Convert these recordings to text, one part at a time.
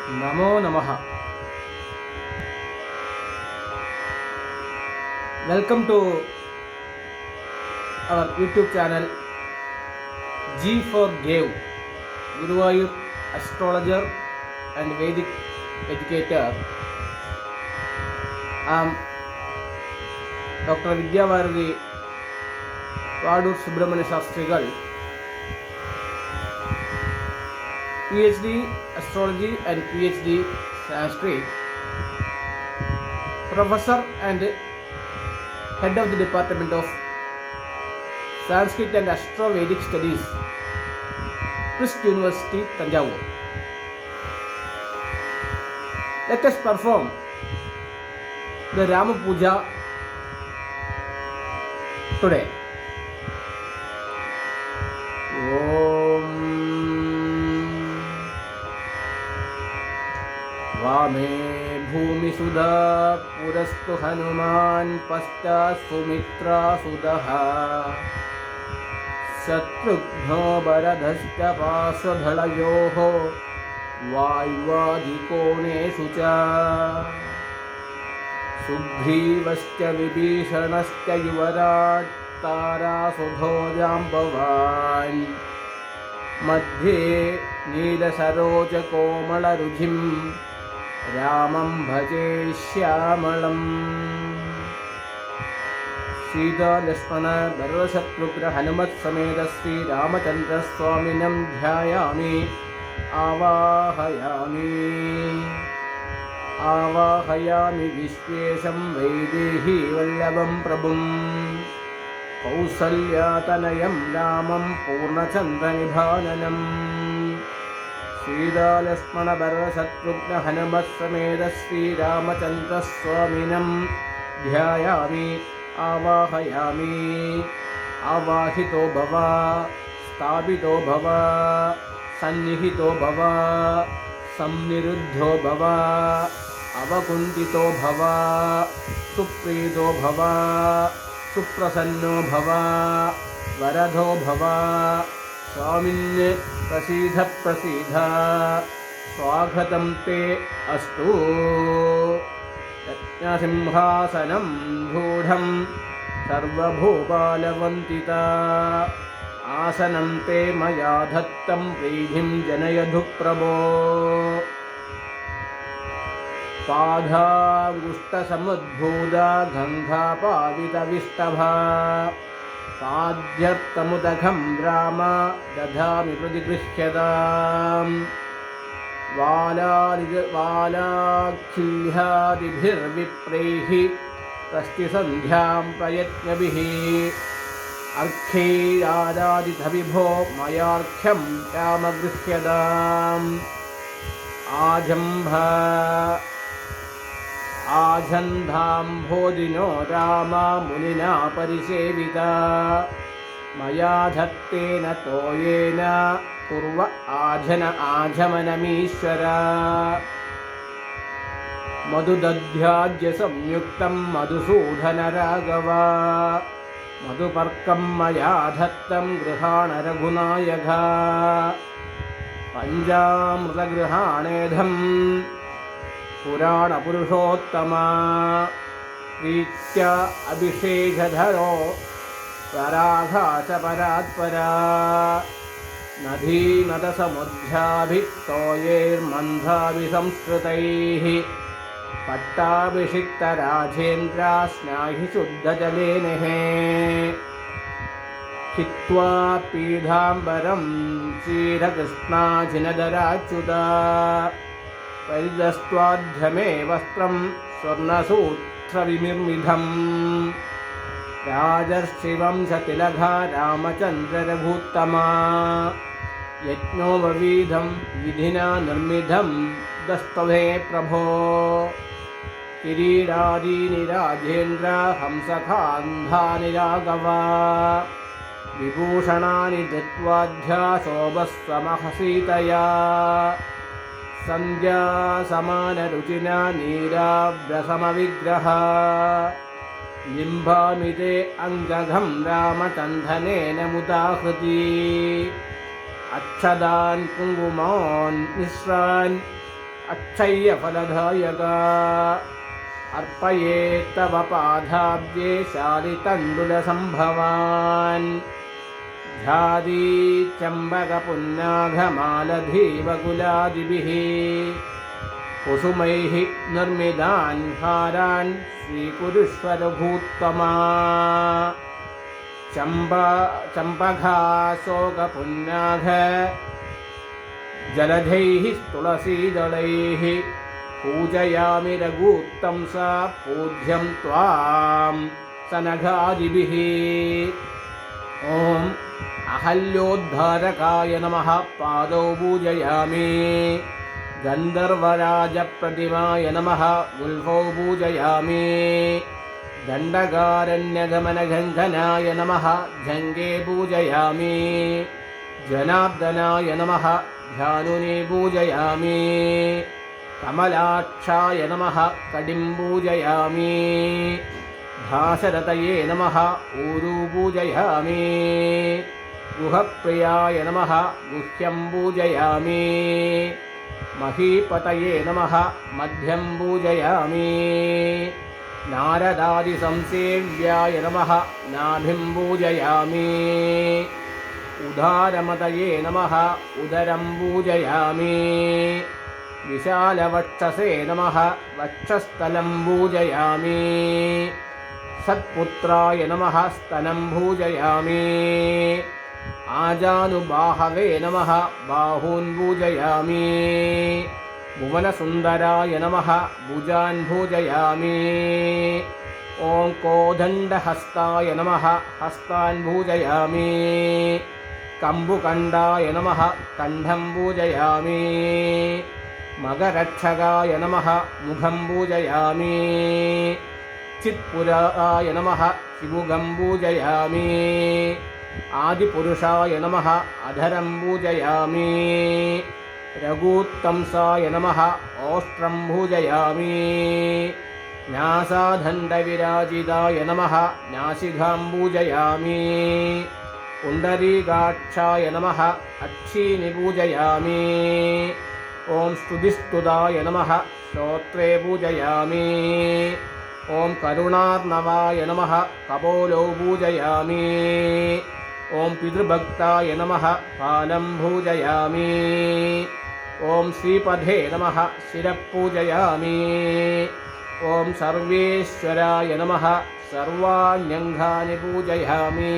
नमो नमः. Welcome to our YouTube channel G for Gave, Guruvayur astrologer and Vedic educator. I am Dr. Vidyavarthi Vadur Subramanya Shastrigal, PhD Astrology and PhD Sanskrit, Professor and Head of the Department of Sanskrit and Astro-Vedic Studies, Christ University, Tanjavur. Let us perform the Rama Puja today. Om वामे भूमिसुधा पुरस्तु हनुमान् पश्चात् सुमित्रा सुदः शत्रुघ्नो वरदश्च पार्श्वधलयोः वायुवादिकोणेषु च सुग्रीवश्च विभीषणश्च युवराट् तारासुधो जाम्बवान् मध्ये नीलसरोजकोमलरुचिं रामं भजे श्यामलम्. सीता लक्ष्मण भरतशत्रुघ्न हनुमत् समेत श्रीरामचन्द्रस्वामिनं ध्यायामि आवाहयामि विश्वेशं वैदेही वल्लभं प्रभुं कौसल्यातनयं रामं पूर्णचन्द्रनिभाननम्. सीता लक्ष्मण भरतशत्रुघ्न हनुमत् समेत श्रीरामचन्द्रस्वामिनं ध्यायामि आवाहयामि. आवाहितो भव, स्थापितो भव, सन्निहितो भव, संनिरुद्धो भव, अवकुण्ठितो भव, सुप्रीतो भव, सुप्रसन्नो भव, वरदो भव. स्वामिन् प्रसीद प्रसीद, स्वागतं ते अस्तु. यज्ञसिंहासनं रूढं सर्वभूपालवन्तिता आसनं ते मया दत्तं प्रीतिं जनयधु प्रभो. पादाङ्गुष्ठसमुद्भूता गङ्गापावितविष्टभा पाद्यर्थमुदघं राम दधामि प्रतिगृह्यताम्. वालाखिल्यादिभिर्विप्रैः कष्टिसन्ध्यां प्रयत्नभिः अर्घ्यैराराधितविभो मयार्घ्यं रामगृह्यताम्. आजन्धाम्भोदिनो रामा मुनिना परिसेविता मया धत्तेन तोयेन कुर्व आजमनमीश्वर. मधुदध्याज्य संयुक्तं मधुसूदनराघव मधुपर्कं मया धत्तं गृहाण रघुनायक. पञ्चामृतगृहाणेधम् पुराणपुरुषोत्तमा प्रीत्या अभिषेकधरो पराघासपरात्परा. नदीनदसमुद्राभित्तोयैर्मन्धाभिसंस्कृतैः पट्टाभिषिक्तराजेन्द्र स्नाहि शुद्धजलेनः. हित्वा पीताम्बरं श्रीरकृष्णाजिनधराच्युता परिदस्त्वाध्यमे वस्त्रं स्वर्णसूत्रविनिर्मितम्. राजर्षिवंशतिलघा रामचन्द्ररघुत्तमा यज्ञोपवीतं विधिना निर्मितं दस्तवे प्रभो. किरीटादीनि राजेन्द्र हंसखान्धानि राघव विभूषणानि धृत्वाध्या शोभस्वमहसीतया. सन्ध्या समानरुचिना नीराभ्रसमविग्रह लिम्बामिते अङ्गघं रामचन्दनेन मुदाहृति. अक्षदान् कुङ्कुमान् मिश्रान् अक्षय्यफलदायका अर्पयेत्तव पादाब्जे शालितण्डुलसम्भवान् ध्यादी चम्बकपुन्नाघमालधीवकुलादिभिः कुसुमैः निर्मितान् हारान् स्वीकुरुष्व रघूत्तमा चम्पकाशोकपुन्नाघ जलधैः तुलसीदलैः पूजयामि रघूत्तं सा पूज्यं त्वां सनघादिभिः। ॐ अहल्योद्धारकाय नमः पादौ पूजयामि। गन्धर्वराजप्रतिमाय नमः गुल्फौ पूजयामि। दण्डकारण्यगमनगङ्गनाय नमः जङ्गे पूजयामि। जनार्दनाय नमः ध्यानुनि पूजयामि। कमलाक्षाय नमः कडिं पूजयामि। भासरतये नमः ऊरू पूजयामि। गुहप्रियाय नमः गुह्यं पूजयामि। महीपतये नमः मध्यं पूजयामि। नारदादिसंसेव्याय नमः नाभिं पूजयामि। उदारमतये नमः उदरं पूजयामि। विशालवक्षसे नमः वक्षस्थलं पूजयामि। सत्पुत्राय नमः स्तनं पूजयामि। आजानुबाहवे नमः बाहून् पूजयामि। भुवनसुन्दराय नमः भुजान् पूजयामि। ॐ कोदण्डहस्ताय नमः हस्तान् पूजयामि। कम्बुकण्डाय नमः कण्ठं पूजयामि। मगरक्षकाय नमः मुखं पूजयामि। चित्पुराय नमः शिवुगं पूजयामि। आदिपुरुषाय नमः अधरं पूजयामि। रघूत्तंसाय नमः ओष्ट्रं पूजयामि। न्यासादण्डविराजिताय नमः नासिकां पूजयामि। पुण्डरीकाक्षाय नमः अक्षीनि पूजयामि। ॐ स्तुतिस्तुताय नमः श्रोत्रे पूजयामि। ॐ करुणार्णवाय नमः कपोलौ पूजयामि। ॐ पितृभक्ताय नमः पालं पूजयामि। ॐ श्रीपदे नमः शिरः पूजयामि। ॐ सर्वेश्वराय नमः सर्वाण्यङ्गानि पूजयामि।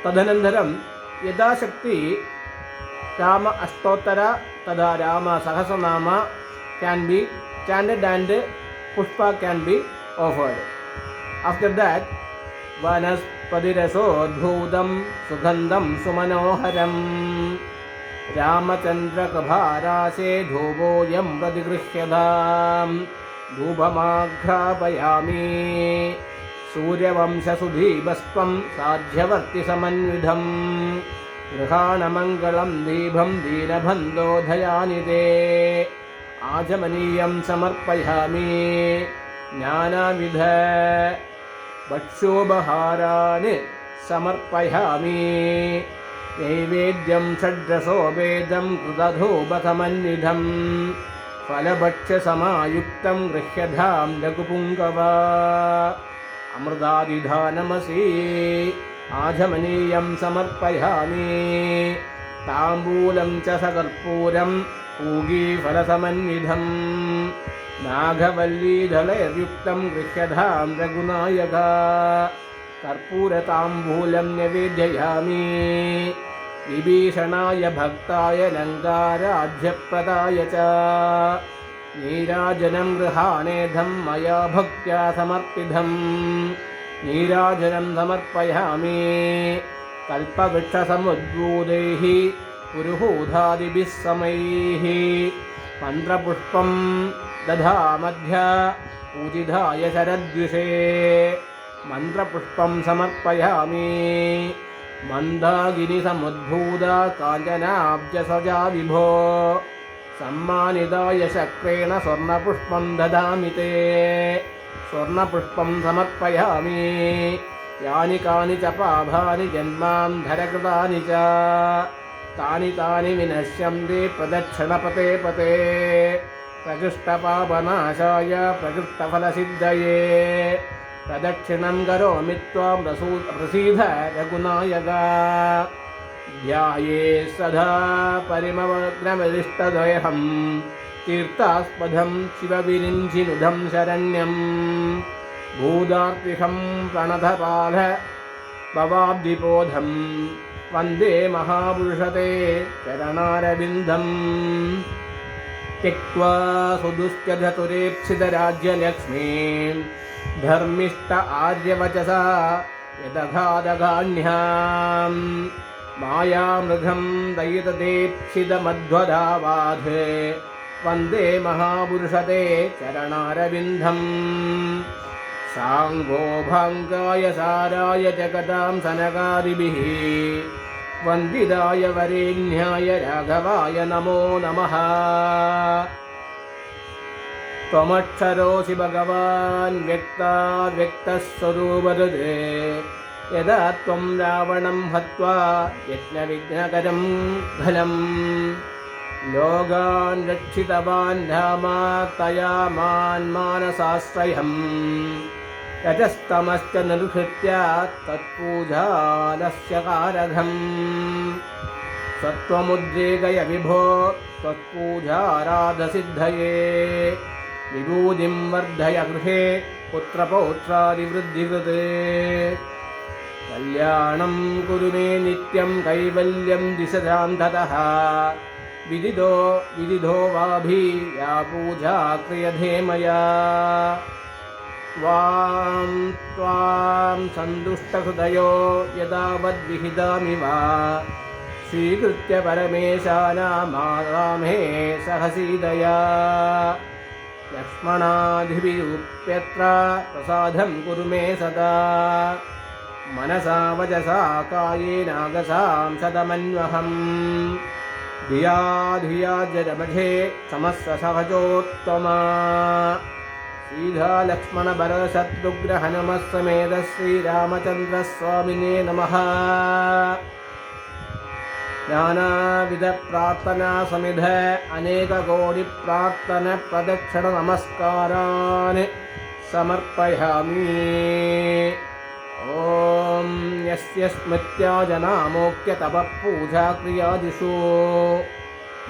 तदनन्तरं यथाशक्ति राम अष्टोत्तर तथा राम सहस्रनाम can be chanted and pushpa can be offered. After that, vanaspatirasodbhutam sugandham sumanoharam ramachandrakabharase dhuvoyam pradigrishyadam dhubamaghrabayami सूर्यवंशसुधीभस्त्वं साध्यवर्ति समन्विधं गृहाणमङ्गलं दीपं दीनबन्धोधयानि ते आचमनीयं समर्पयामि नानाविध भक्ष्योपहारान् समर्पयामि नैवेद्यं षड्रसोपेदं कृतधूपसमन्विधं फलभक्ष्यसमायुक्तं गृह्यधां लघुपुङ्गवा अमृतादिधानमसि आचमनीयं समर्पयामि ताम्बूलं च सकर्पूरं पूगीफलसमन्विधं नागवल्लीदलैर्युक्तं गृह्यधां रघुनायका कर्पूरताम्बूलं निवेदयामि विभीषणाय भक्ताय लङ्काराध्यप्रदाय च नीराजनं गृहाणेधं मया भक्त्या समर्पितं नीराजनं समर्पयामि कल्पवृक्षसमुद्बोधैः पुरुहूतादिभिः समैः मन्त्रपुष्पं दधामध्य पूजिताय शरद्विषे मन्त्रपुष्पं समर्पयामि मन्दाकिनीसमुद्भूता काञ्चनाब्जसजा विभो सम्मानिताय शक्रेण स्वर्णपुष्पं ददामि ते स्वर्णपुष्पं समर्पयामि यानि कानि च पापानि जन्मान्तरकृतानि च तानि तानि विनश्यन्ति प्रदक्षिणपते पते प्रकृष्टपापनाशाय प्रकृष्टफलसिद्धये प्रदक्षिणं करोमि त्वां प्रसीद रघुनायक ध्याये सदा परिमग्नमरिष्टदयहं तीर्थास्पदं शिवविरिञ्चिनुधं शरण्यं भूदार्तिहं प्रणतपाल भवाब्धिपोधं वन्दे महापुरुषते चरणारविन्दम् त्यक्त्वा सुदुश्चतुरेप्सितराज्यलक्ष्मीं धर्मिष्ठ आर्यवचसा यदघादगाढ्यां मायामृगं दयितदेप्सितमध्वदावाध वन्दे महापुरुषते चरणारविन्दम् साङ्गोभाङ्गाय साराय जगतां सनकादिभिः वन्दिताय वरेण्याय राघवाय नमो नमः त्वमक्षरोऽसि भगवान् व्यक्ताव्यक्तस्वरूपहृदे यदा त्वं रावणं हत्वा यज्ञविघ्नकरं फलं लोकान् रक्षितवान् रामा तया मान्मानसाश्रयम् रजस्तमश्च निर्हृत्य तत्पूजालस्य कारघम् सत्त्वमुद्रेकय विभो त्वत्पूजाराधसिद्धये विभूतिं वर्धय गृहे पुत्रपौत्रादिवृद्धिकृते कल्याणं कुरु मे नित्यं कैवल्यं दिशतां ततः विदितो वाभि या पूजा क्रियते मया त्वां सन्तुष्टहृदयो यदावद्विहितामिव स्वीकृत्य परमेशानामारामे सहसीदया लक्ष्मणाधिभिरूप्यत्र प्रसादं कुरु मे सदा मनसा वचसा कायेनागसां सदमन्वहम् धिया धिया जडमघे समस्सहजोत्तमा श्रीधा लक्ष्मण भरतशत्रुघ्न हनुमः समेत श्रीरामचन्द्रस्वामिने नमः नानाविध प्रार्थना समिध अनेककोटि प्रार्थना प्रदक्षिण नमस्कारान् समर्पयामि। ॐ यस्य स्मृत्या जना मोक्ष्य तपः पूजा क्रियादिषु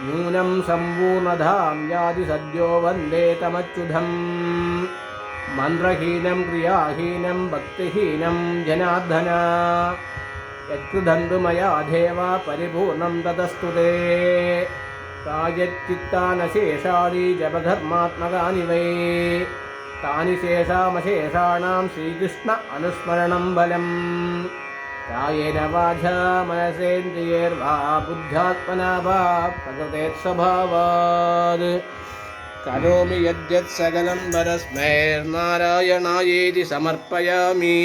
न्यूनं सम्पूर्णधां यादि सद्यो वन्दे तमच्युतम् मन्त्रहीनं क्रियाहीनं भक्तिहीनं जनार्दन यत्कृतं मया देव परिपूर्णं ततस्तु ते कायच्चित्तानशेषाणि जपधर्मात्मकानि वै तानि शेषामशेषाणां श्रीकृष्ण अनुस्मरणं बलम् कायेन वाचा मनसेन्द्रियैर्वा बुद्ध्यात्मना वा प्रकृतेस्वभावात् करोमि यद्यत् सकलं परस्मै नारायणायेति समर्पयामि।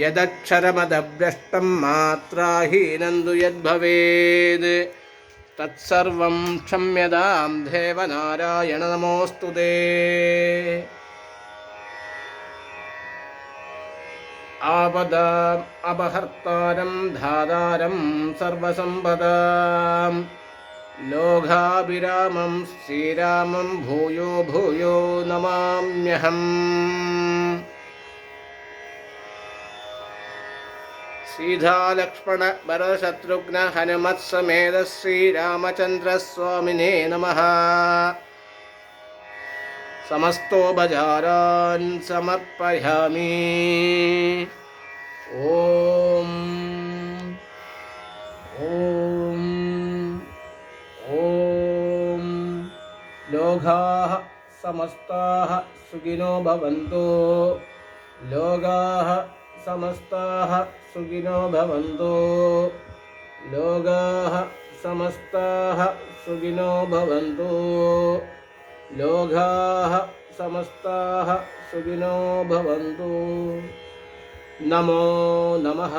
यदक्षरमदभ्यष्टं मात्राहीनं तु यद्भवेत् तत्सर्वं क्षम्यतां देवनारायण नमोऽस्तु ते। आपदाम् अपहर्तारं धातारं सर्वसम्पदां लोकाभिरामं श्रीरामं भूयो भूयो नमाम्यहम्। सीधा लक्ष्मण भरतशत्रुघ्न हनुमत्समेत श्रीरामचन्द्रस्वामिने नमः। समस्तोपचारान् समर्पयामि। ॐ ॐ ॐ लोकाः समस्ताः सुखिनो भवन्तु। लोकाः समस्ताः सुखिनो भवन्तु। लोकाः समस्ताः सुखिनो भवन्तु। लोकाः समस्ताः सुखिनो भवन्तु। नमो नमः।